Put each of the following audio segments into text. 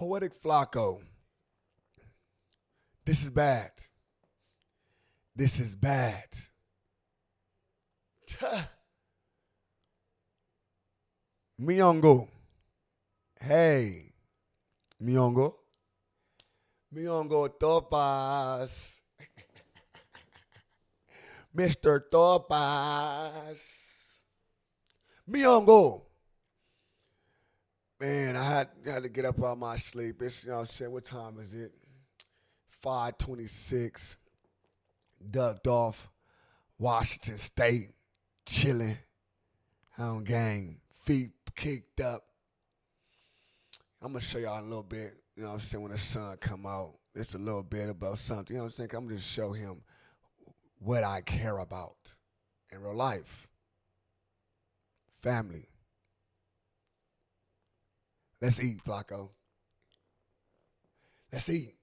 Poetik Flakko. This is bad. This is bad. Miongo. Hey. Miongo. Miongo Topas. Mr. Topas. Miongo. Man, I had to get up out of my sleep. It's, you know what I'm saying, what time is it? 5:26. Ducked off. Washington State. Chilling. On game. Feet kicked up. I'm going to show y'all a little bit, you know what I'm saying, when the sun come out. It's a little bit about something, you know what I'm saying? I'm going to show him what I care about in real life. Family. Let's eat, Flakko. Let's eat.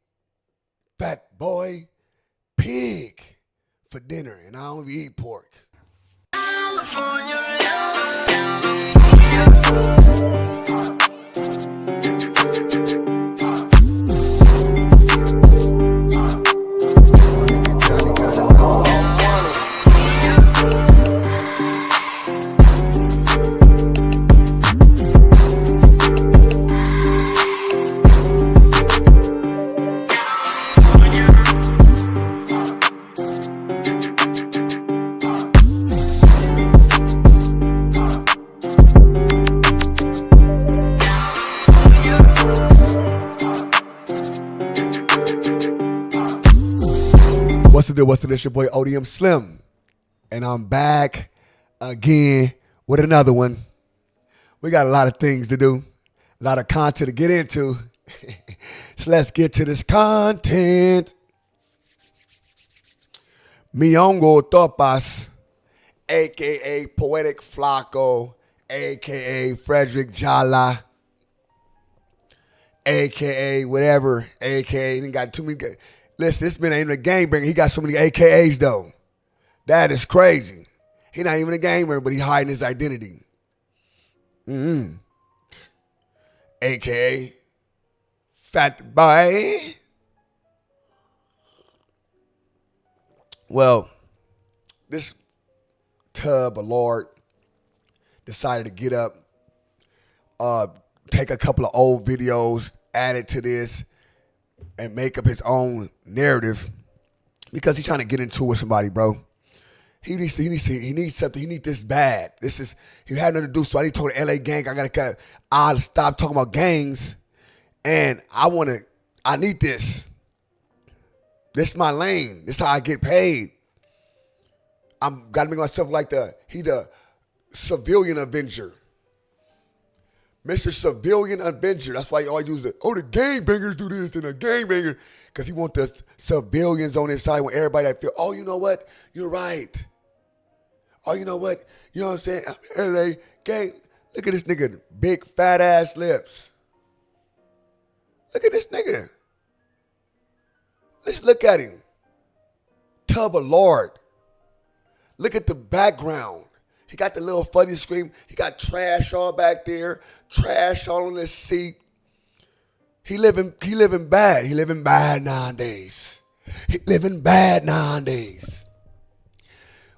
Fat boy pig for dinner, and I don't eat pork. What's the deal? It's your boy ODM Slim. And I'm back again with another one. We got a lot of things to do, a lot of content to get into. So let's get to this content. Miongo Topas, a.k.a. Poetik Flakko, a.k.a. Frederick Jala, a.k.a. whatever, a.k.a. He got too many. Listen, this man ain't even a game bringer. He got so many AKAs, though. That is crazy. He not even a game bringer, but he hiding his identity. AKA Fat Boy. Well, this tub of Lord decided to get up, take a couple of old videos, add it to this, and make up his own narrative because he's trying to get into it with somebody, bro. He needs something. He needs this bad. He had nothing to do, so I need to talk to LA gang. I'll stop talking about gangs, and I need this. This is my lane. This is how I get paid. I'm got to make myself like the civilian avenger. Mr. Civilian Avenger. That's why he always uses the gangbangers do this and the gangbanger. Because he wants the civilians on his side when everybody that feel, oh, you know what? You're right. Oh, you know what? You know what I'm saying? LA gang. Look at this nigga. Big fat ass lips. Look at this nigga. Let's look at him. Tub of Lord. Look at the background. He got the little funny scream. He got trash all back there. Trash all on his seat. He living bad. He living bad nowadays. He living bad nowadays.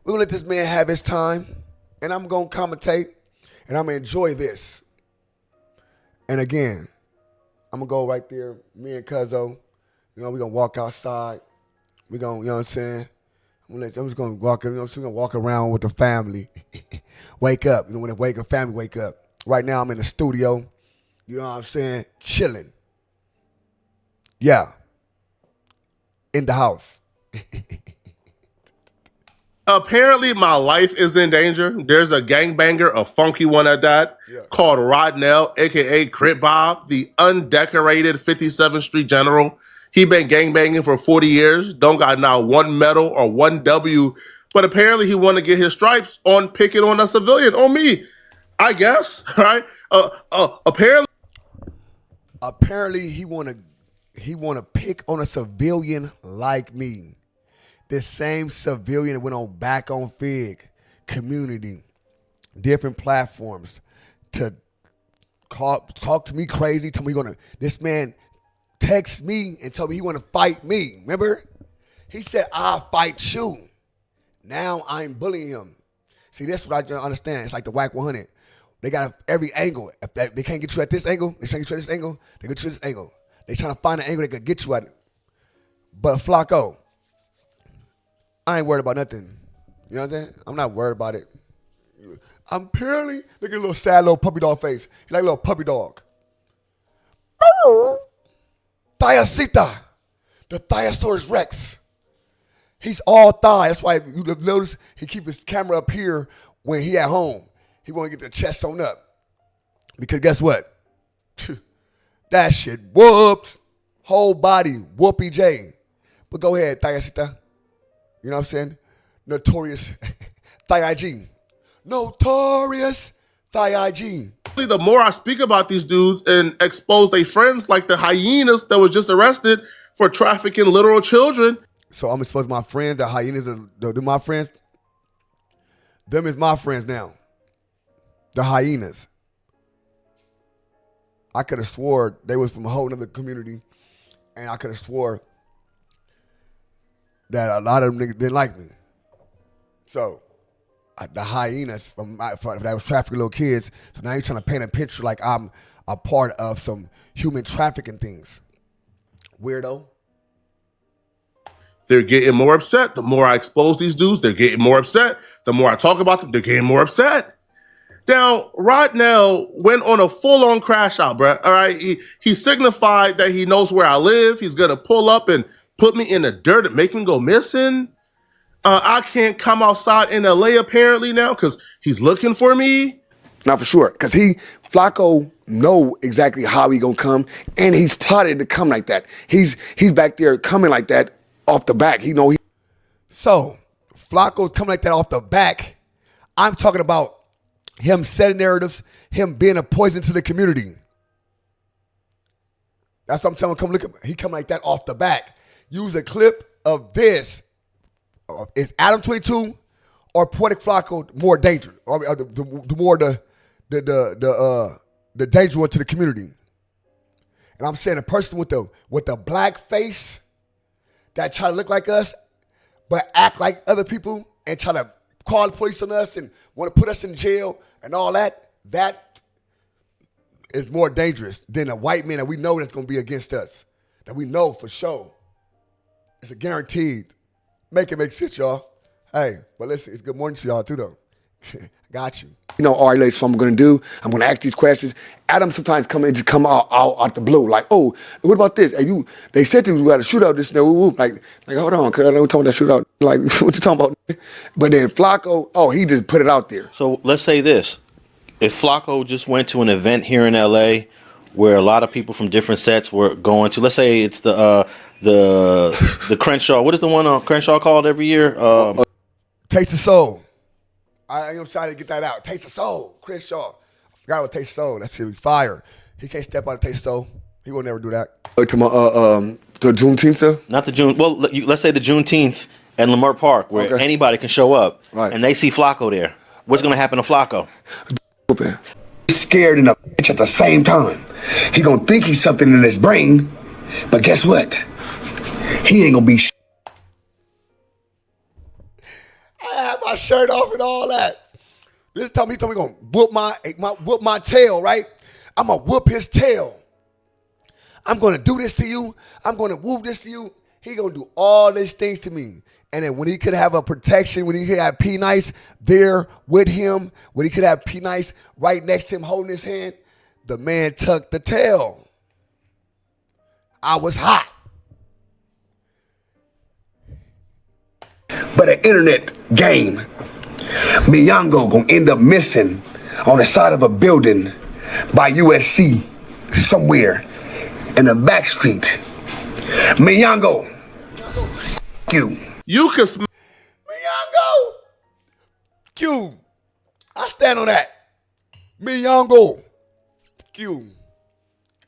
We're going to let this man have his time. And I'm going to commentate. And I'm going to enjoy this. And again, I'm going to go right there. Me and Cuzzo. You know, we're going to walk outside. We're going to, you know what I'm saying? I'm just gonna walk. You know, we're gonna walk around with the family. Wake up. You know, when the family wake up. Right now, I'm in the studio. You know what I'm saying? Chilling. Yeah. In the house. Apparently, my life is in danger. There's a gangbanger, a funky one at that, called Rodnell, a.k.a. Crit Bob, the undecorated 57th Street General. He been gangbanging for 40 years, don't got now one medal or one W, but apparently he want to get his stripes on picking on a civilian, on me, I guess, right? Apparently he want to pick on a civilian like me. This same civilian that went on back on Fig, community, different platforms to talk to me crazy, tell me this man text me and told me he want to fight me. Remember? He said, I'll fight you. Now I'm bullying him. See, that's what I don't understand. It's like the whack 100. They got every angle. If they can't get you at this angle, they trying to get you at this angle, they get you at this angle. They trying to find an angle they can get you at it. But Flakko, I ain't worried about nothing. You know what I'm saying? I'm not worried about it. I'm purely, look at a little sad little puppy dog face. He like a little puppy dog. Thiacita, the Thiosaurus Rex. He's all thigh. That's why you notice he keep his camera up here when he at home. He want to get the chest sewn up. Because guess what? That shit whooped. Whole body, whoopie J. But go ahead, Thiacita. You know what I'm saying? Notorious Thigh-IG. Notorious Thigh-IG. The more I speak about these dudes and expose their friends, like the hyenas that was just arrested for trafficking literal children. So I'm exposing my friends, the hyenas are my friends. Them is my friends now. The hyenas. I could have swore they was from a whole other community, and I could have swore that a lot of them niggas didn't like me. So the hyenas that was trafficking little kids. So now you're trying to paint a picture like I'm a part of some human trafficking things. Weirdo. They're getting more upset. The more I expose these dudes, they're getting more upset. The more I talk about them, they're getting more upset. Now, Rodnell went on a full-on crash out, bruh. All right, he signified that he knows where I live. He's gonna pull up and put me in the dirt and make me go missing. I can't come outside in LA apparently now because he's looking for me. Not for sure, because Flakko know exactly how he gonna come, and he's plotted to come like that. He's back there coming like that off the back. So Flakko's coming like that off the back. I'm talking about him setting narratives, him being a poison to the community. That's what I'm telling him. Come look at he come like that off the back. Use a clip of this. Is Adam 22 or Poetik Flakko more dangerous? Or the more the danger one to the community? And I'm saying a person with the black face that try to look like us, but act like other people and try to call the police on us and want to put us in jail and all that, that is more dangerous than a white man that we know that's going to be against us, that we know for sure. It's a guaranteed. Make it make sense, y'all. Hey, but listen, it's good morning to y'all too, though. Got you. You know, all right, ladies, so I'm going to do, I'm going to ask these questions. Adam sometimes come out the blue, like, oh, what about this? Hey, they said we got a shootout this and that. Like, hold on, cuz, we're talking about that shootout. Like, what you talking about? But then Flakko, he just put it out there. So let's say this. If Flakko just went to an event here in LA where a lot of people from different sets were going to, let's say it's the Crenshaw, what is the one on Crenshaw called every year? Taste of Soul. I'm trying to get that out. Taste of Soul, Crenshaw. I forgot what Taste of Soul. That shit be fire. He can't step out of Taste of Soul. He will never do that. To my the Juneteenth stuff? Not the June. Well, let's say the Juneteenth at Lamar Park, where anybody can show up, right, and they see Flakko there. What's going to happen to Flakko? He's scared and a bitch at the same time. He gonna think he's something in his brain, but guess what? He ain't gonna be. I had my shirt off and all that. This time he told me gonna whoop my tail, right? I'm gonna whoop his tail. I'm gonna do this to you. I'm gonna whoop this to you. He gonna do all these things to me. And then when he could have a protection, when he could have P-Nice there with him, when he could have P-Nice right next to him holding his hand, the man tucked the tail. I was hot. But an internet game, Miyango gonna end up missing on the side of a building by USC somewhere in the back street. Miyango, you. You can smell. Miyango, Q. I stand on that. Miyango, Q.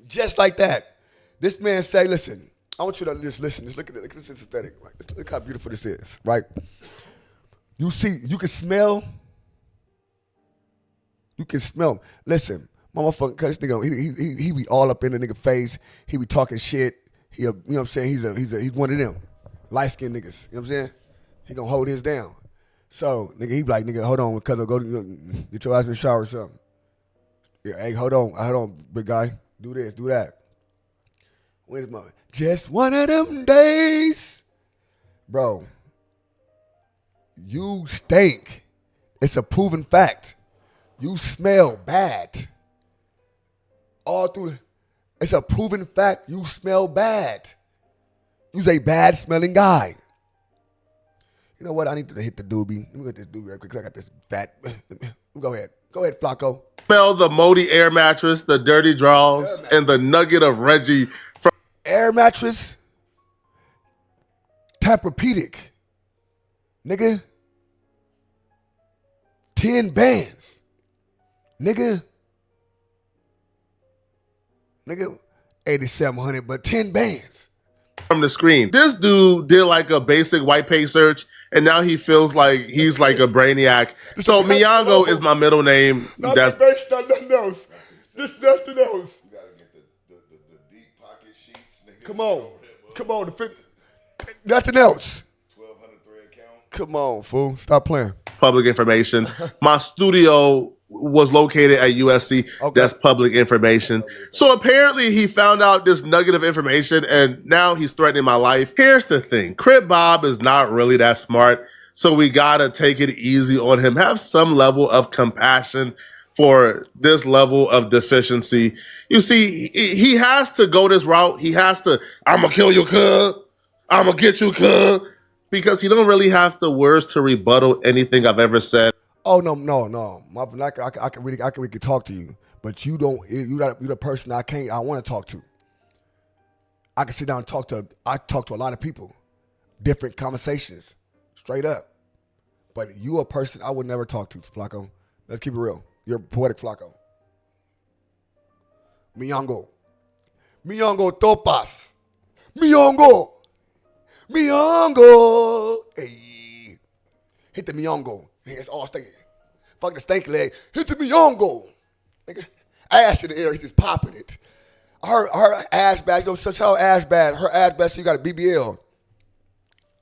Just like that. This man say, listen, I want you to just listen. Just look at this aesthetic. Right? Look how beautiful this is, right? You see, you can smell. You can smell. Listen, My motherfucker, cause this nigga, he be all up in the nigga face. He be talking shit. You know what I'm saying? He's one of them light skinned niggas. You know what I'm saying? He gonna hold his down. So nigga, he be like, nigga, hold on, cuz go get your ass in the shower or something. Yeah, hey, hold on, big guy. Do this, do that. Wait a moment. Just one of them days, bro. You stink. It's a proven fact. You smell bad. All through, it's a proven fact. You smell bad. You's a bad smelling guy. You know what? I need to hit the doobie. Let me get this doobie right quick because I got this fat. Go ahead, Flacco. Smell the moldy air mattress, the dirty drawers, and the nugget of Reggie from Air mattress. Tempur-Pedic. Nigga. 10 bands. Nigga. 8,700, but 10 bands. From the screen. This dude did like a basic white page search, and now he feels like he's like a brainiac. So Miyongo is my middle name. Not that's based on nothing else. This nothing else. You gotta get the deep pocket sheets, nigga. Come on, nothing else. 1,200 thread count. Come on, fool. Stop playing. Public information. My studio was located at USC. Okay. That's public information. So apparently he found out this nugget of information and now he's threatening my life. Here's the thing. Crip Bob is not really that smart. So we gotta take it easy on him. Have some level of compassion for this level of deficiency. You see, he has to go this route. He has to, I'm gonna kill you, cuz. I'm gonna get you, cuz. Because he don't really have the words to rebuttal anything I've ever said. Oh no. I can really talk to you, but you don't. You're the person I want to talk to. I can sit down and talk to a lot of people, different conversations, straight up. But you a person I would never talk to, Flacco. Let's keep it real. You're Poetik Flakko. Miyongo topas. Miyongo. Hey. Hit the Miyongo. It's all stinking. Fuck the stanky leg. Hit the Miyongo. Nigga. Ass in the air. He's just popping it. Her ass bag. You know, such how ass bag. Her ass bag, so you got a BBL.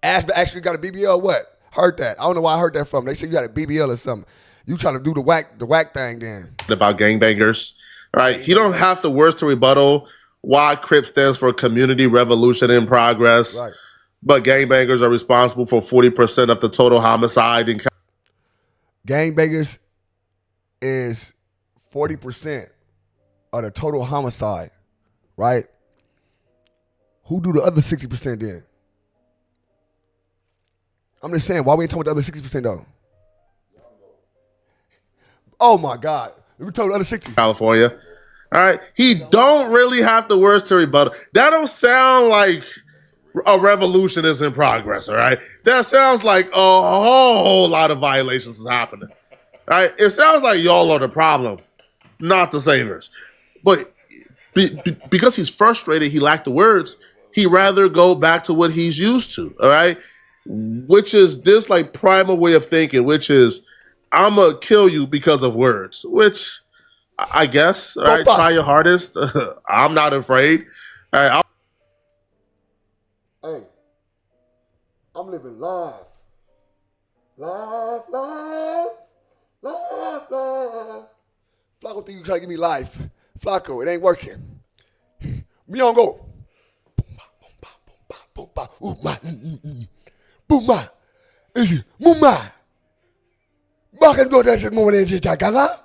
Ass bag actually got a BBL. What? Heard that. I don't know where I heard that from. They said you got a BBL or something. You trying to do the whack thing then. About gangbangers, right? He don't have the words to rebuttal why CRIP stands for Community Revolution in Progress. Right. But gangbangers are responsible for 40% of the total homicide in Gangbangers is 40% of the total homicide, right? Who do the other 60% then? I'm just saying, why we ain't talking about the other 60% though? Oh my God. We talking about the other 60. California. All right. He don't really have the words to rebuttal. That don't sound like a revolution is in progress, all right? That sounds like a whole lot of violations is happening. All right? It sounds like y'all are the problem, not the savers. But because he's frustrated, he lacked the words, he rather go back to what he's used to, all right? Which is this like primal way of thinking, which is, I'm going to kill you because of words, which I guess, all right, try your hardest. I'm not afraid. All right, Hey, I'm living live. Live. Flacco think you trying to give me life. Flacco, it ain't working. Miyongo. Boom, Muma. Bakit do dahil mo wala yung tagala?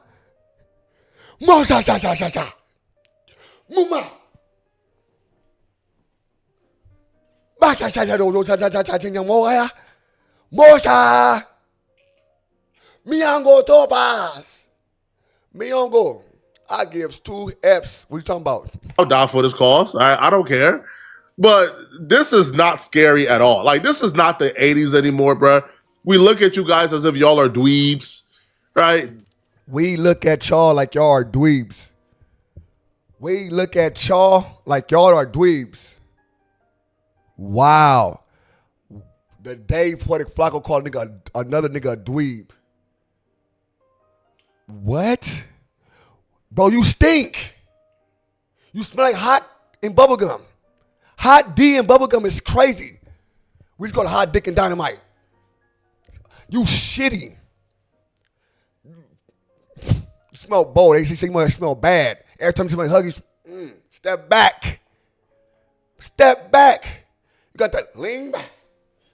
Mo sa. Muma. Bakit sa do sa mo kaya? Mo sa. Miyongo topas. Miyongo. I gives 2 Fs. What you talking about? I'll die for this cause. I don't care. But this is not scary at all. Like, this is not the 80s anymore, bruh. We look at you guys as if y'all are dweebs, right? We look at y'all like y'all are dweebs. We look at y'all like y'all are dweebs. Wow. The day Poetik Flakko called another nigga a dweeb. What? Bro, you stink. You smell like hot and bubblegum. Hot D and bubblegum is crazy. We just call it hot dick and dynamite. You shitty. You smell bold. They say you smell bad. Every time somebody hug you, step back. Step back. You got that lean back.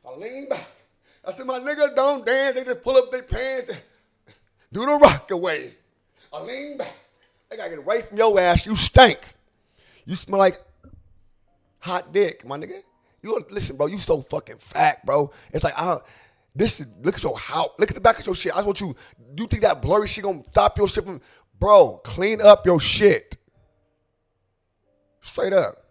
I lean back. I said, my niggas don't dance. They just pull up their pants and do the rock away. I lean back. They got to get away from your ass. You stink. You smell like hot dick, my nigga. Listen, bro, you so fucking fat, bro. It's like, look at your house. Look at the back of your shit. I just want you think that blurry shit gonna stop your shit from, bro, clean up your shit. Straight up.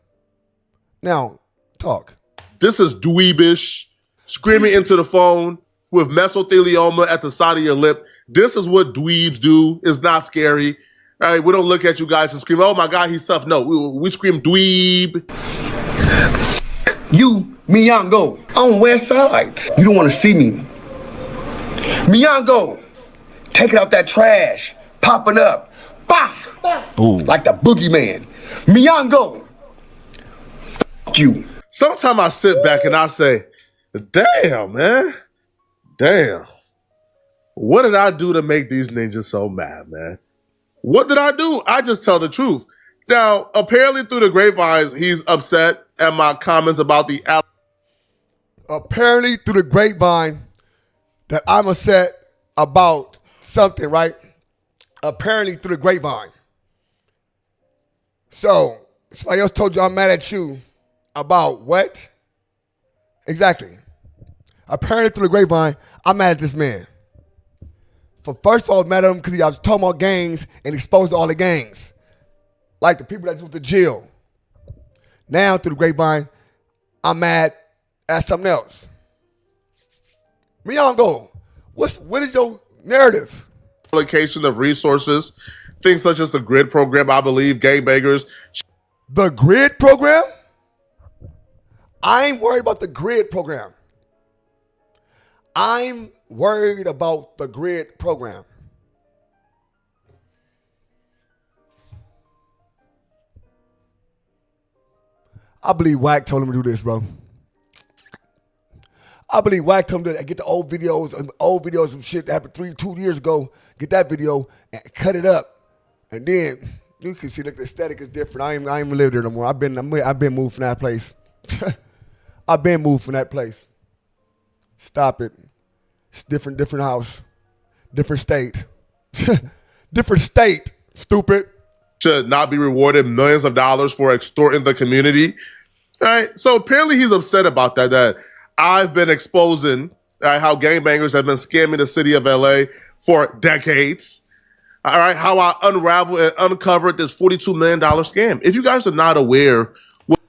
Now, talk. This is dweebish, screaming into the phone with mesothelioma at the side of your lip. This is what dweebs do. It's not scary. All right, we don't look at you guys and scream, oh my God, he's tough. No, we scream dweeb. You, Miyango, on West Side. You don't want to see me. Miyango, taking out that trash, popping up. Bah! Ooh. Like the boogeyman. Miyango, fuck you. Sometimes I sit back and I say, damn, man. Damn. What did I do to make these ninjas so mad, man? What did I do? I just tell the truth. Now, apparently through the grapevines, he's upset at my comments about the... Apparently through the grapevine that I'm upset about something, right? Apparently through the grapevine. So, somebody else told you I'm mad at you about what? Exactly. Apparently through the grapevine, I'm mad at this man. First of all, I was mad at him because I was talking about gangs and exposed all the gangs. Like the people that went to jail. Now, through the grapevine, I'm mad at something else. Miyango, what is your narrative? Allocation of resources, things such as the GRID program, I believe, gangbangers. The GRID program? I ain't worried about the GRID program. I'm worried about the GRID program. I believe Wack told him to do this, bro. I believe Wack told him to get the old videos of shit that happened 2 years ago, get that video and cut it up. And then you can see, like, the aesthetic is different. I ain't even live there no more. I've been moved from that place. I've been moved from that place. Stop it. It's different house. Different state. Different state, stupid. Should not be rewarded millions of dollars for extorting the community. All right. So apparently he's upset about that I've been exposing how gangbangers have been scamming the city of LA for decades. All right. How I unraveled and uncovered this $42 million scam. If you guys are not aware.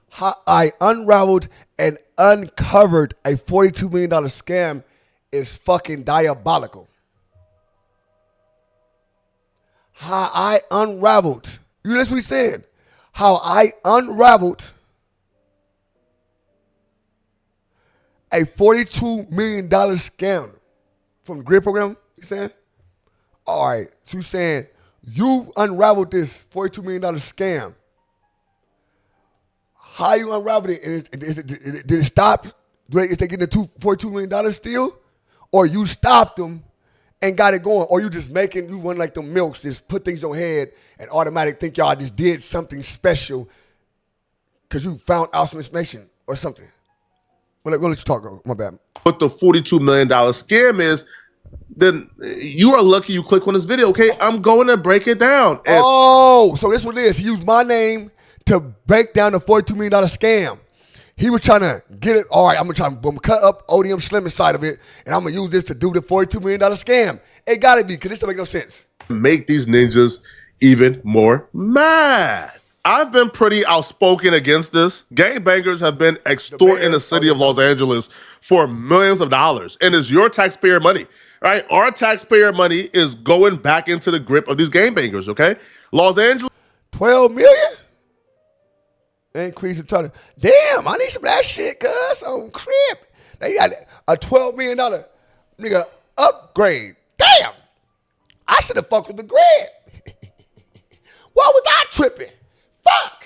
How I unraveled and uncovered a $42 million scam is fucking diabolical. How I unraveled. You listen what he said. How I unraveled a $42 million scam from the GRID program, you saying? All right, so you saying you unraveled this $42 million scam. How you unraveled it? Did it stop? Is they getting the $42 million still? Or you stopped them and got it going? Or you just you run like them milks, just put things in your head and automatically think y'all just did something special because you found out some information or something? We'll let you talk. My bad. What the $42 million scam is, then you are lucky you click on this video, okay? I'm going to break it down. So this what it is. He used my name to break down the $42 million scam. He was trying to get it. All right, I'm going to cut up ODM Slim inside of it, and I'm going to use this to do the $42 million scam. It got to be, because this doesn't make no sense. Make these ninjas even more mad. I've been pretty outspoken against this. Gangbangers have been extorting the city of Los Angeles for millions of dollars, and it's your taxpayer money, right? Our taxpayer money is going back into the grip of these gangbangers, okay? Los Angeles. 12 million? Increase in total. Damn, I need some of that shit, cuz, on crib. They got a $12 million nigga upgrade. Damn, I should have fucked with the GRID. Why was I tripping? Fuck.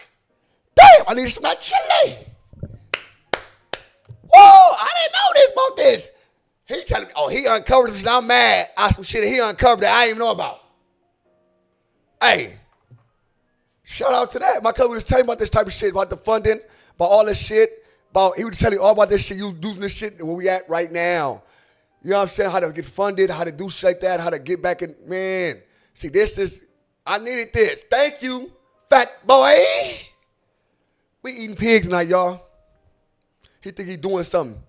Damn, I need some of that chili. Whoa, I didn't know this about this. He telling me, oh, he uncovered some shit. I'm mad. Some shit he uncovered that I didn't even know about. Hey, shout out to that. My cousin was telling me about this type of shit, about the funding, about all this shit. He was telling me all about this shit. You losing this shit where we at right now. You know what I'm saying? How to get funded, how to do shit like that, how to get back in. Man, see, I needed this. Thank you, fat boy. We eating pig tonight, y'all. He think he doing something.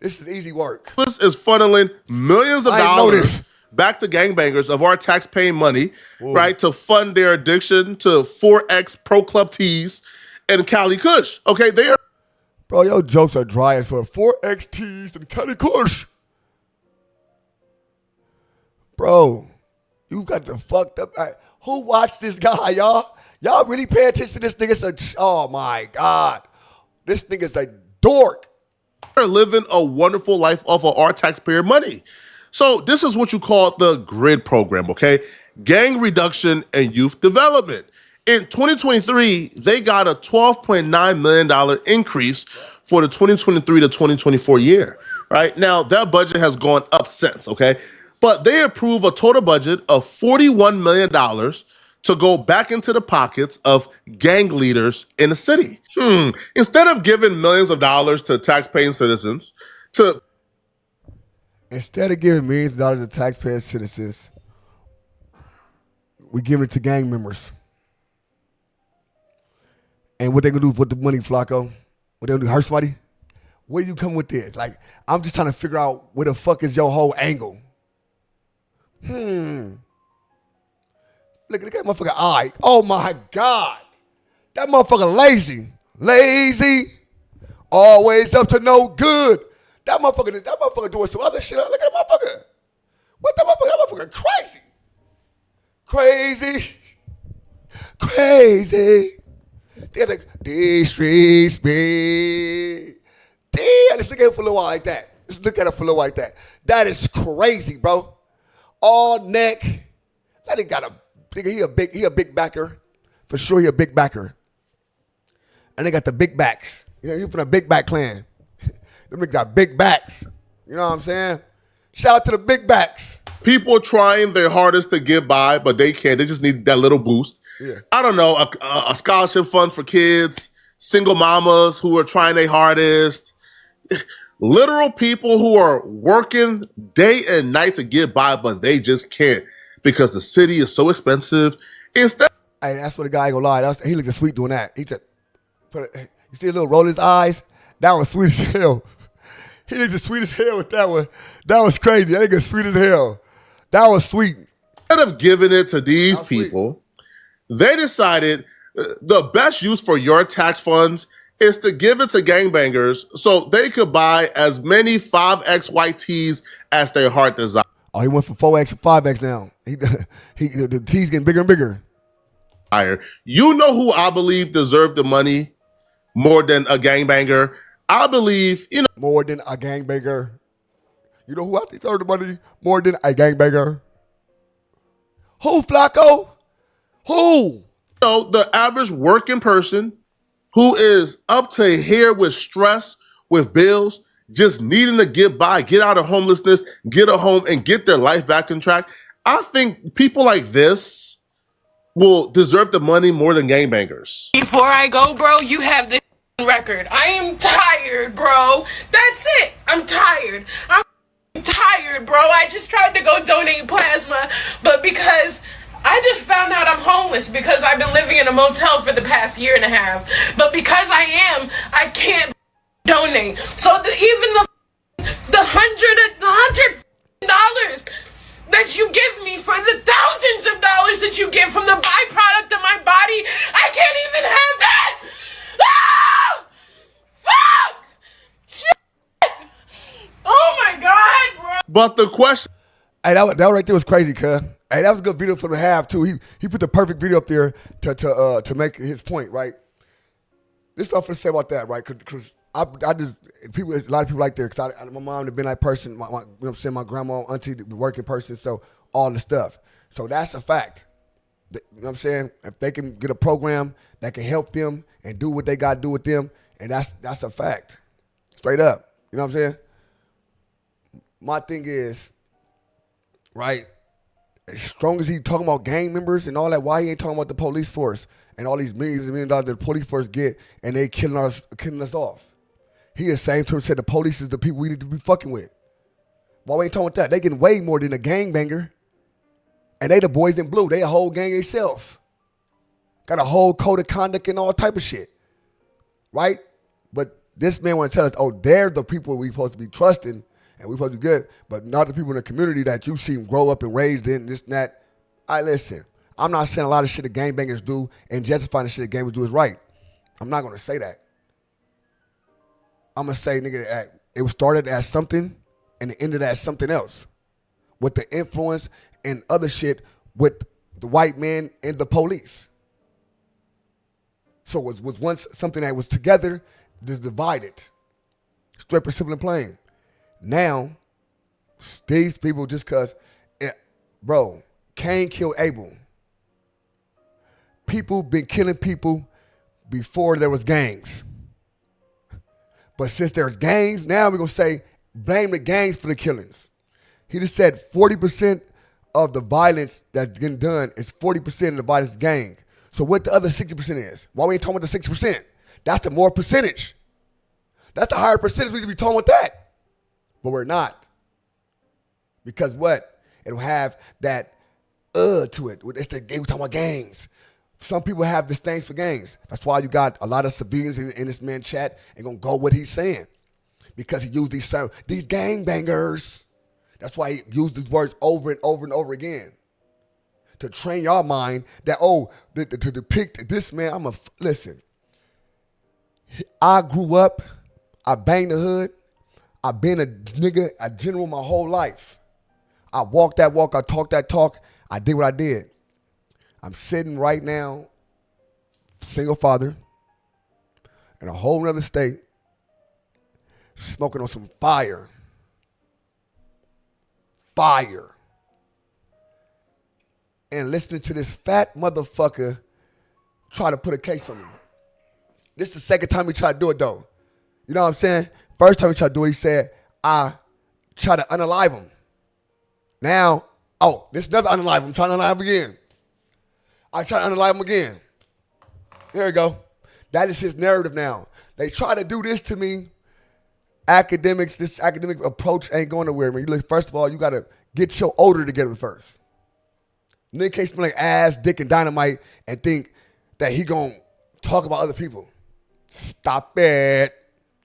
This is easy work. This is funneling millions of dollars back to gangbangers of our tax-paying money, right, to fund their addiction to 4X Pro Club Tees and Cali Kush. Okay, they are. Bro, your jokes are dry as for 4X Tees and Cali Kush. Bro, you got the fucked up. Who watched this guy, y'all? Y'all really pay attention to this nigga? Oh my God. This nigga's a dork. They're living a wonderful life off of our taxpayer money. So this is what you call the GRID program, okay? Gang Reduction and Youth Development. In 2023, they got a $12.9 million increase for the 2023 to 2024 year, right? Now, that budget has gone up since, okay? But they approve a total budget of $41 million to go back into the pockets of gang leaders in the city. Instead of giving millions of dollars to taxpaying citizens, Instead of giving millions of dollars to taxpaying citizens, we give it to gang members. And what they gonna do with the money, Flakko? What they gonna do, hurt somebody? Where you come with this? Like, I'm just trying to figure out where the fuck is your whole angle. Look at that motherfucker eye. Oh my God. That motherfucker lazy. Lazy. Always up to no good. That motherfucker doing some other shit. Look at that motherfucker. What the motherfucker? That motherfucker crazy. Crazy. Crazy. These streets be. Damn, let's look at it for a little while like that. That is crazy, bro. All neck. That nigga got he a big backer. For sure he a big backer. And they got the big backs. You know, you from the big back clan. Them niggas got big backs. You know what I'm saying? Shout out to the big backs. people trying their hardest to get by, but they can't. They just need that little boost. Yeah. I don't know, a scholarship funds for kids, single mamas who are trying their hardest. Literal people who are working day and night to get by, but they just can't because the city is so expensive. Instead, hey, that's what the guy ain't gonna lie. He looked sweet doing that. He said, you see a little roll his eyes? That was sweet as hell. He looked sweet as hell with that one. That was crazy. That nigga sweet as hell. That was sweet. Instead of giving it to these people, they decided the best use for your tax funds is to give it to gangbangers so they could buy as many 5XYTs as their heart desires. Oh, he went from 4X to 5X now. The T's getting bigger and bigger. You know who I believe deserved the money more than a gangbanger? I believe, more than a gangbanger. You know who I think deserved the money more than a gangbanger? Who, Flakko? Who? The average working person who is up to here with stress, with bills, just needing to get by, get out of homelessness, get a home, and get their life back on track. I think people like this will deserve the money more than gangbangers. Before I go, bro, you have this record. I am tired, bro. That's it. I'm tired. I'm tired, bro. I just tried to go donate plasma, but because I just found out I'm homeless because I've been living in a motel for the past year and a half. But because I can't donate. So even the $100 that you give me for the thousands of dollars that you get from the byproduct of my body, I can't even have that. Ah! Fuck! Shit! Oh my God, bro. But the question... Hey, that right there was crazy, cuz. Hey, that was a good video for him to have too. He put the perfect video up there to make his point, right? This is what I'm gonna say about that, right? Because I just a lot of people like there. Because my mom had been that person. You know what I'm saying? My grandma, auntie, the working person. So all the stuff. So that's a fact. You know what I'm saying? If they can get a program that can help them and do what they got to do with them, and that's a fact. Straight up. You know what I'm saying? My thing is, right, as strong as he talking about gang members and all that, why he ain't talking about the police force and all these millions and millions of dollars that the police force get and they killing us off? He the same term said the police is the people we need to be fucking with. Why we ain't talking about that? They getting way more than a gangbanger. And they the boys in blue. They a whole gang themselves. Got a whole code of conduct and all type of shit. Right? But this man want to tell us, oh, they're the people we supposed to be trusting and we supposed to be good, but not the people in the community that you see grow up and raised in, this and that. I listen. I'm not saying a lot of shit that gangbangers do and justifying the shit that gangbangers do is right. I'm not going to say that. I'm going to say, nigga, it was started as something and it ended as something else. With the influence and other shit with the white man and the police. So it was once something that was together, just divided. Straight, simple, and plain. Now, these people just because, bro, Cain killed Abel. People been killing people before there was gangs. But since there's gangs, now we're going to say, blame the gangs for the killings. He just said 40% of the violence that's getting done is 40% of the violence gang. So what the other 60% is? Why we ain't talking about the 60%? That's the more percentage. That's the higher percentage. We should be talking about that. But we're not. Because what? It'll have that to it. We're talking about gangs. Some people have disdain for gangs. That's why you got a lot of civilians in this man's chat and gonna go what he's saying. Because he used these gangbangers. That's why he used these words over and over and over again. To train your mind that, to depict this man, listen. I grew up, I banged the hood, I've been a general my whole life. I walked that walk, I talked that talk, I did what I did. I'm sitting right now, single father, in a whole nother state, smoking on some fire. And listening to this fat motherfucker try to put a case on me. This is the second time he tried to do it though. You know what I'm saying? First time he tried to do it, he said, I tried to unalive him. Now, this is another unalive him. I'm trying to unalive him again. I try to unalive him again. There we go. That is his narrative now. They try to do this to me. This academic approach ain't going nowhere. First of all, you got to get your odor together first. Nigga can't smell like ass, dick, and dynamite and think that he gonna talk about other people. Stop it.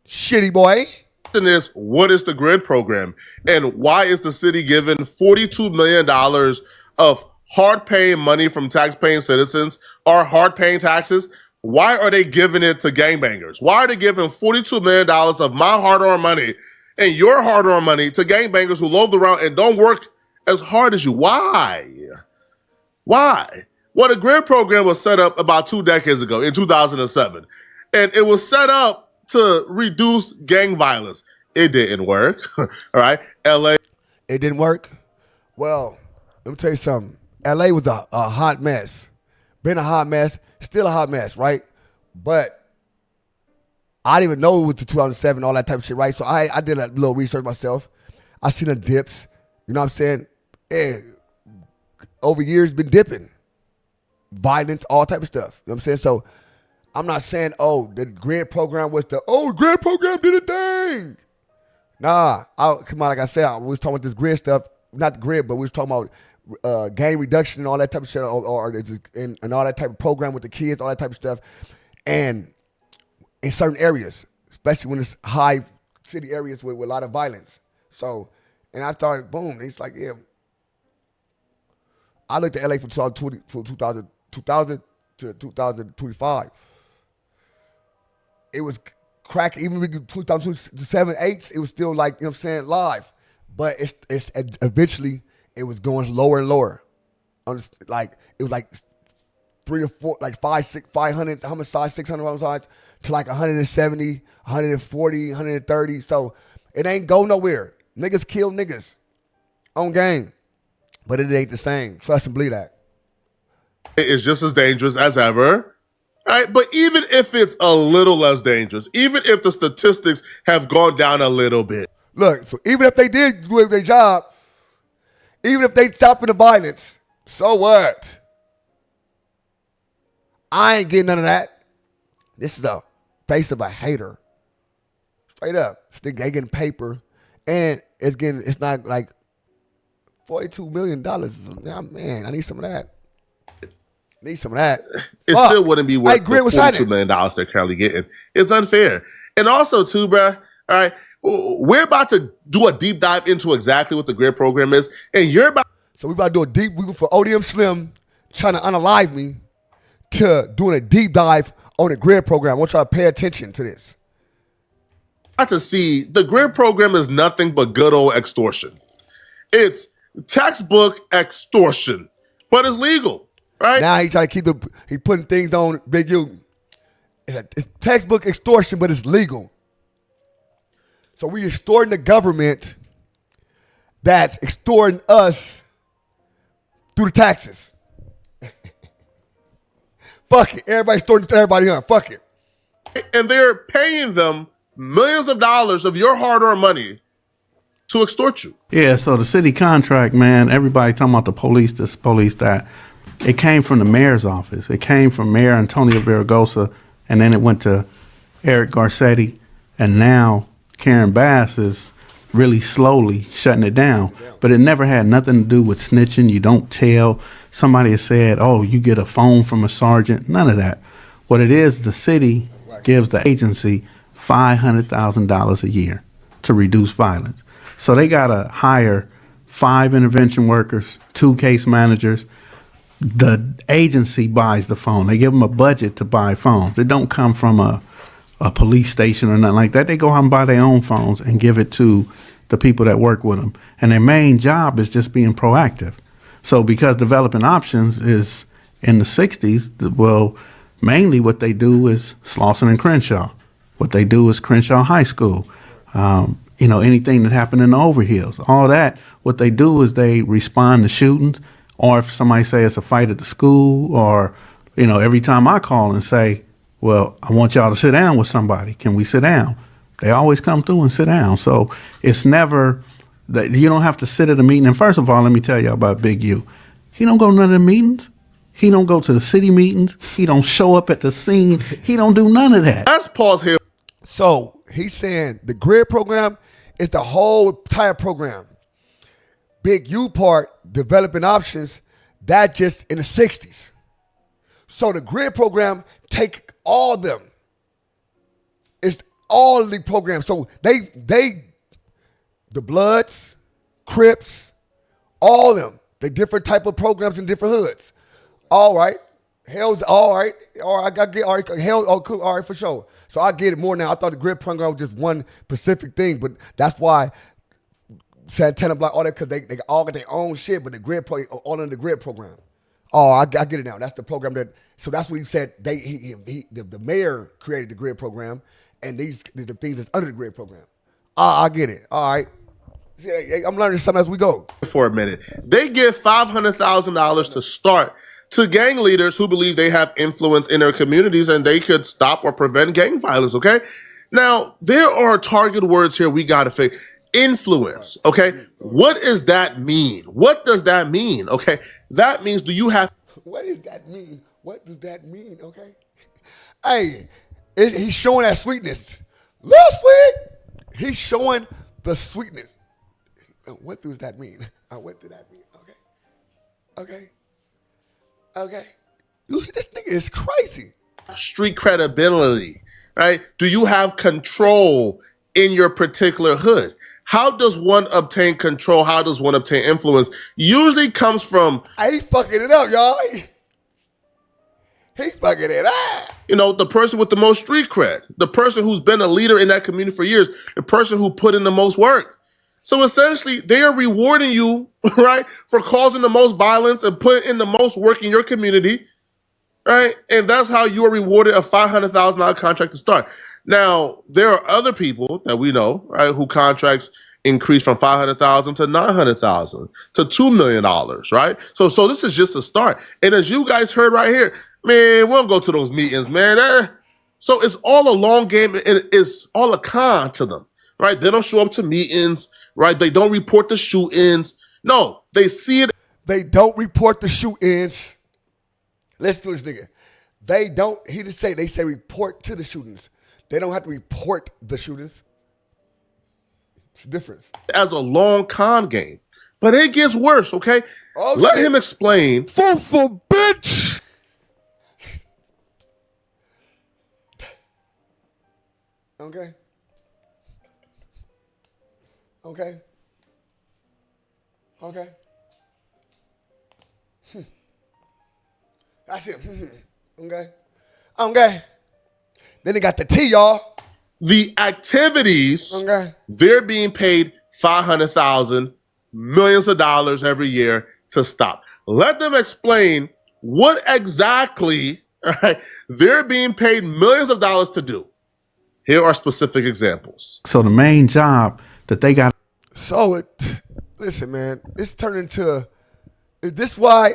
Shitty boy. The question is, what is the GRID program? And why is the city giving $42 million of hard-paying money from tax-paying citizens or hard-paying taxes? Why are they giving it to gangbangers? Why are they giving $42 million of my hard-earned money and your hard-earned money to gangbangers who loaf around and don't work as hard as you? Why? Why? Well, the GRID program was set up about 2 decades ago in 2007. And it was set up to reduce gang violence. It didn't work. All right. LA. It didn't work? Well, let me tell you something. LA was a hot mess. Been a hot mess. Still a hot mess, right? But I didn't even know it was the 2007, all that type of shit, right? So I did a little research myself. I seen the dips. You know what I'm saying? Over years, been dipping. Violence, all type of stuff. You know what I'm saying? So I'm not saying, the GRID program was GRID program did a thing. Nah, come on, like I said, we was talking about this GRID stuff. Not the GRID, but we was talking about gang reduction and all that type of shit, and all that type of program with the kids, all that type of stuff. And in certain areas, especially when it's high city areas with a lot of violence. So, and I started, boom, it's like, yeah. I looked at LA from 2000 to 2025. It was crack, even in 2007, 8, it was still like, you know what I'm saying, live. But it's eventually, it was going lower and lower. Like, it was like 3 or 4, like 500 homicides, 600 homicides, to like 170, 140, 130. So it ain't go nowhere. Niggas kill niggas on game. But it ain't the same. Trust and believe that. It's just as dangerous as ever. Right? But even if it's a little less dangerous, even if the statistics have gone down a little bit. Look, so even if they did do their job, even if they stopping the violence, so what? I ain't getting none of that. This is the face of a hater. Straight up. They getting paper, and it's not like $42 million. Man, I need some of that. Need some of that. It still wouldn't be worth the $42 million they're currently getting. It's unfair. And also, too, bruh, all right, we're about to do a deep dive into exactly what the grid program is, and you're about. So we about to do a deep, we for ODM Slim trying to unalive me to doing a deep dive on the grid program. I want y'all to pay attention to this. To see the grid program is nothing but good old extortion. It's textbook extortion, but it's legal. Right? Now he trying to he putting things on Big U. It's textbook extortion, but it's legal. So we extorting the government that's extorting us through the taxes. Fuck it. Everybody's extorting to everybody, huh? Fuck it. And they're paying them millions of dollars of your hard-earned money to extort you. Yeah, so the city contract, man, everybody talking about the police this, police that. It came from the mayor's office. It came from Mayor Antonio Villaraigosa, and then it went to Eric Garcetti, and now Karen Bass is really slowly shutting it down. But it never had nothing to do with snitching. You don't tell. Somebody has said, oh, you get a phone from a sergeant. None of that. What it is, the city gives the agency $500,000 a year to reduce violence. So they got to hire 5 intervention workers, 2 case managers. The agency buys the phone. They give them a budget to buy phones. It don't come from a police station or nothing like that. They go out and buy their own phones and give it to the people that work with them. And their main job is just being proactive. So because developing options is in the 60s, well, mainly what they do is Slauson and Crenshaw. What they do is Crenshaw High School. Anything that happened in the Overhills, all that, what they do is they respond to shootings. Or if somebody say it's a fight at the school, or, every time I call and say, well, I want y'all to sit down with somebody. Can we sit down? They always come through and sit down. So it's never that you don't have to sit at a meeting. And first of all, let me tell you about Big U. He don't go to none of the meetings. He don't go to the city meetings. He don't show up at the scene. He don't do none of that. Let's pause here. So he's saying the grid program is the whole entire program. Big U part, developing options, that just in the 60s. So the grid program take all of them. It's all the programs. So they the Bloods, Crips, all of them, the different type of programs in different hoods. All right. Hell's all right. All right, I got get all right. Hell, oh, cool. All right, for sure. So I get it more now. I thought the grid program was just one specific thing, but that's why Santana Block, all that, because they all got their own shit, but the grid all in the grid program. Oh, I get it now. That's the program so that's what he said. The mayor created the grid program, and these the things that's under the grid program. I get it. All right. Yeah, I'm learning something as we go. For a minute. They give $500,000 to start to gang leaders who believe they have influence in their communities and they could stop or prevent gang violence, okay? Now, there are target words here we got to fix. Influence, okay? What does that mean? What does that mean, okay? That means do you have... What does that mean? What does that mean, okay? Hey, he's showing that sweetness. Little sweet. He's showing the sweetness. What does that mean? What did that mean? Okay. This nigga is crazy. Street credibility, right? Do you have control in your particular hood? How does one obtain control? How does one obtain influence? Usually comes from... I ain't fucking it up, y'all. He fucking it up. The person with the most street cred, the person who's been a leader in that community for years, the person who put in the most work. So essentially, they are rewarding you, right, for causing the most violence and putting in the most work in your community, right? And that's how you are rewarded a $500,000 contract to start. Now, there are other people that we know, right, who contracts, increased from $500,000 to $900,000 to $2 million, right? So this is just a start. And as you guys heard right here, man, we don't go to those meetings, man. So it's all a long game, and it's all a con to them, right? They don't show up to meetings, right? They don't report the shoot-ins. No, they see it. They don't report the shoot-ins. Listen to this nigga. They don't, they say report to the shootings. They don't have to report the shootings. It's a difference. As a long con game. But it gets worse, okay? Oh, Let shit. him explain. Fufu, bitch! Okay. Okay. Okay. That's it. Okay. Okay. Then they got the T, y'all. The activities, Okay. they're being paid $500,000, millions of dollars every year to stop. Let them explain what exactly, right, they're being paid millions of dollars to do. Here are specific examples. So the main job that they got. So listen, man, it's turned into, is this why,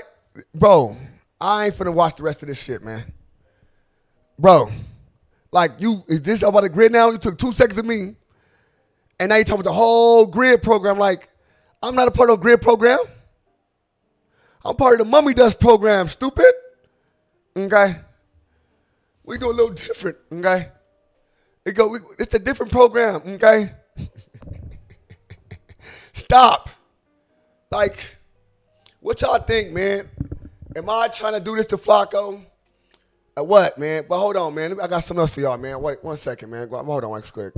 bro, I ain't finna watch the rest of this shit, man. Bro, like is this about the grid now? You took 2 seconds of me, and now you talking about the whole grid program. Like, I'm not a part of the grid program. I'm part of the Mummy Dust program, stupid. Okay? We do a little different, okay? It's a different program, okay? Stop. Like, what y'all think, man? Am I trying to do this to Flakko? Or what, man? But hold on, man. I got something else for y'all, man. Wait 1 second, man. Hold on, right quick.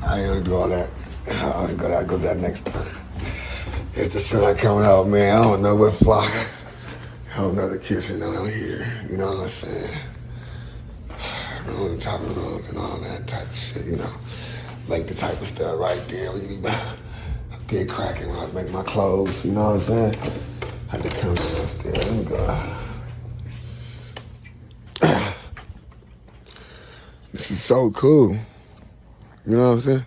I ain't gonna do all that. I'll go to that next time. It's the sun coming out, man. I don't know what Flakko. I don't know the kids are down here. You know what I'm saying? Rolling top of those and all that type of shit, you know. Like the type of stuff right there where you be get cracking when I make my clothes, you know what I'm saying? I had to come downstairs. Let me go. This is so cool. You know what I'm saying?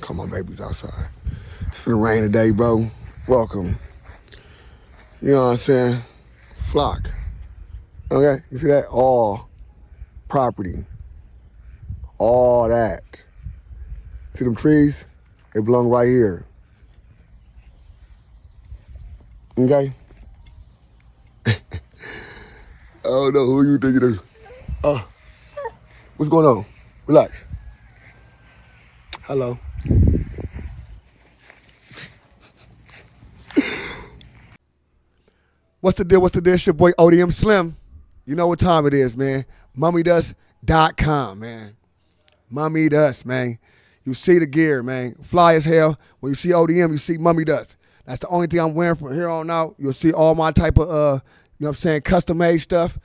Come on, babies outside. It's gonna rain today, bro. Welcome. You know what I'm saying? Flock. Okay, you see that? All property. All that. See them trees? They belong right here. Okay? I don't know who you think it is. What's going on? Relax. Hello. What's the deal? It's your boy ODM Slim. You know what time it is, man. MummyDust.com, man. Mummy Dust, man. You see the gear, man. Fly as hell. When you see ODM, you see Mummy Dust. That's the only thing I'm wearing from here on out. You'll see all my type of, you know what I'm saying, custom-made stuff.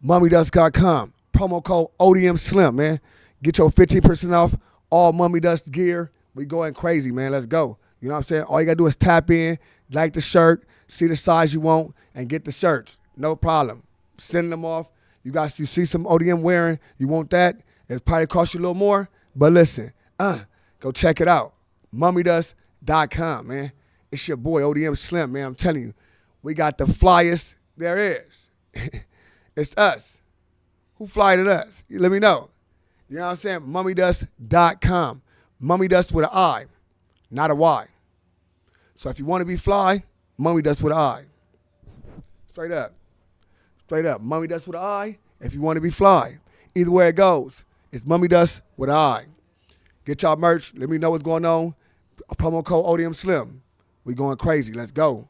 MummyDust.com. Promo code ODM Slim, man. Get your 15% off all Mummy Dust gear. We going crazy, man. Let's go. You know what I'm saying? All you got to do is tap in, like the shirt, see the size you want, and get the shirts. No problem. Send them off. You see some ODM wearing, you want that. It probably cost you a little more, but listen, go check it out. MummyDust.com, man. It's your boy ODM Slim, man. I'm telling you, we got the flyest there is. It's us. Who fly to us? You let me know. You know what I'm saying? MummyDust.com. Mummy Dust with an I, not a Y. So if you want to be fly, Mummy Dust with an I. Straight up. Straight up. Mummy Dust with an I if you want to be fly. Either way it goes, it's Mummy Dust with an I. Get y'all merch. Let me know what's going on. A promo code ODM Slim. We going crazy. Let's go.